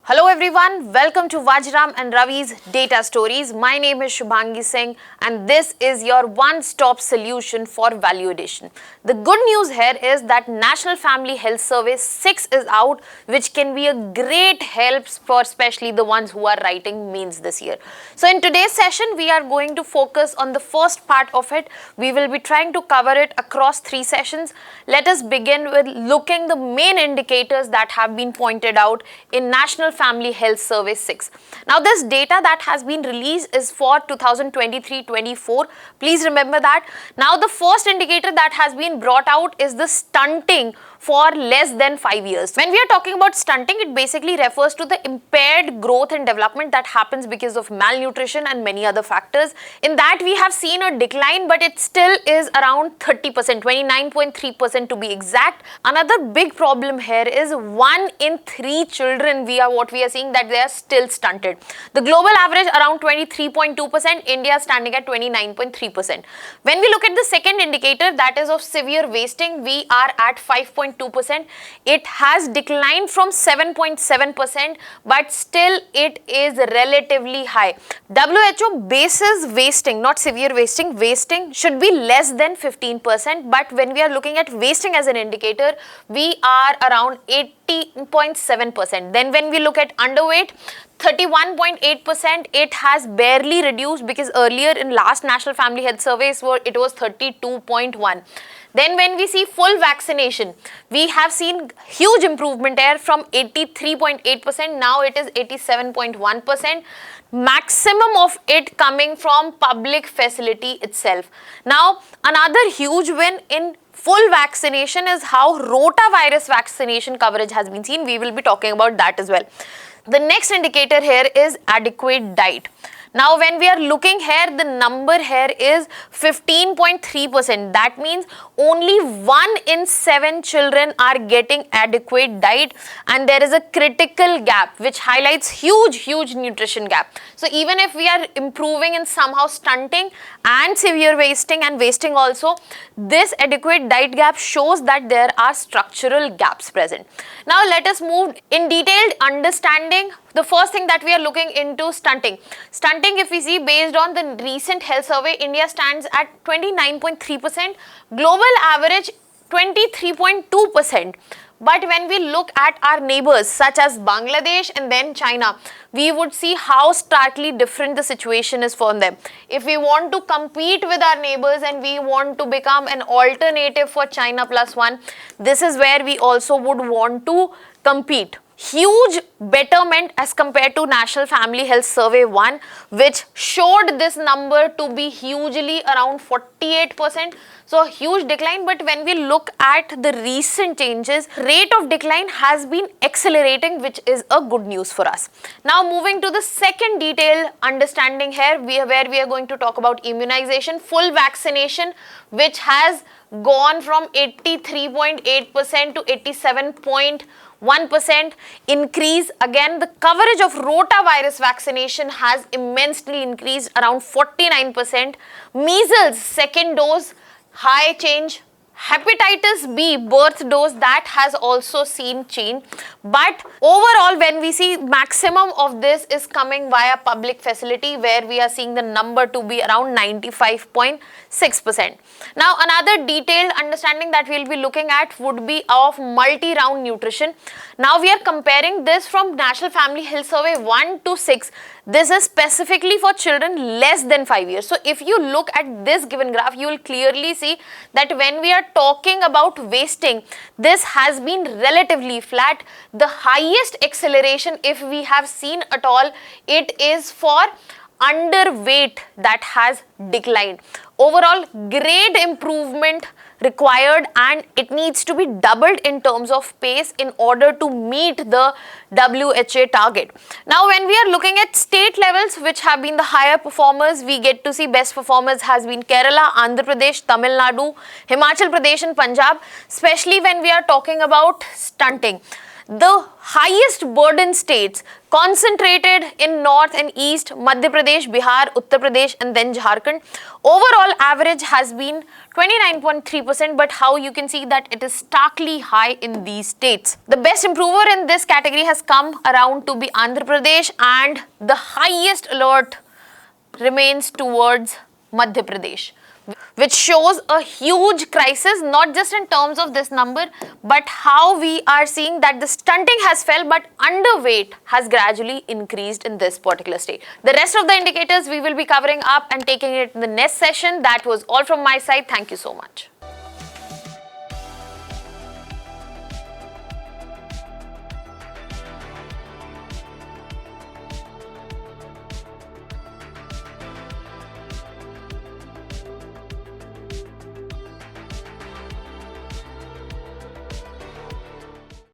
Hello everyone, welcome to Vajram and Ravi's Data Stories. My name is Shubhangi Singh and this is your one-stop solution for value addition. The good news here is that National Family Health Survey 6 is out, which can be a great help for especially the ones who are writing mains this year. So in today's session, we are going to focus on the first part of it. We will be trying to cover it across 3 sessions. Let us begin with looking the main indicators that have been pointed out in National Family Health Survey 6. Now this data that has been released is for 2023-24. Please remember that. Now the first indicator that has been brought out is the stunting for less than 5 years. When we are talking about stunting, it basically refers to the impaired growth and development that happens because of malnutrition and many other factors. In that we have seen a decline, but it still is around 30%, 29.3% to be exact. Another big problem here is 1 in 3 children what we are seeing that they are still stunted. The global average around 23.2%, India standing at 29.3%. When we look at the second indicator, that is of severe wasting, we are at 5.2%. It has declined from 7.7%, but still it is relatively high. WHO bases wasting, not severe wasting. Wasting should be less than 15%, but when we are looking at wasting as an indicator, we are around 80.7%. Then when we look at underweight, 31.8%, it has barely reduced because earlier in last National Family Health Surveys it was 32.1. Then when we see full vaccination, we have seen huge improvement there from 83.8%, now it is 87.1%. Maximum of it coming from public facility itself. Now another huge win in full vaccination is how rotavirus vaccination coverage has been seen. We will be talking about that as well. The next indicator here is adequate diet. Now when we are looking here, the number here is 15.3%. That means only 1 in 7 children are getting adequate diet, and there is a critical gap which highlights huge nutrition gap. So even if we are improving in somehow stunting and severe wasting and wasting also, this adequate diet gap shows that there are structural gaps present. Now let us move in detailed understanding. The first thing that we are looking into stunting. Stunting, if we see based on the recent health survey, India stands at 29.3%, global average 23.2%. But when we look at our neighbors such as Bangladesh and then China, we would see how starkly different the situation is for them. If we want to compete with our neighbors and we want to become an alternative for China +1, this is where we also would want to compete. Huge betterment as compared to National Family Health Survey 1, which showed this number to be hugely around 48%. So huge decline, but when we look at the recent changes, rate of decline has been accelerating, which is a good news for us. Now moving to the second detailed understanding here, where we are going to talk about immunization, full vaccination, which has gone from 83.8% to 87.1% increase. Again, the coverage of rotavirus vaccination has immensely increased, around 49%. Measles second dose, high change. Hepatitis B birth dose, that has also seen change. But overall, when we see maximum of this is coming via public facility, where we are seeing the number to be around 95.6%. Now another detailed understanding that we will be looking at would be of multi-round nutrition. Now we are comparing this from National Family Health Survey 1 to 6. This is specifically for children less than 5 years. So if you look at this given graph, you will clearly see that when we are talking about wasting, this has been relatively flat. The highest acceleration, if we have seen at all, it is for underweight that has declined. Overall, great improvement required, and it needs to be doubled in terms of pace in order to meet the WHO target. Now when we are looking at state levels which have been the higher performers, we get to see best performers has been Kerala, Andhra Pradesh, Tamil Nadu, Himachal Pradesh and Punjab, especially when we are talking about stunting. The highest burden states concentrated in north and east, Madhya Pradesh, Bihar, Uttar Pradesh and then Jharkhand. Overall average has been 29.3%, but how you can see that it is starkly high in these states. The best improver in this category has come around to be Andhra Pradesh, and the highest alert remains towards Madhya Pradesh, which shows a huge crisis, not just in terms of this number, but how we are seeing that the stunting has fell, but underweight has gradually increased in this particular state. The rest of the indicators we will be covering up and taking it in the next session. That was all from my side. Thank you so much.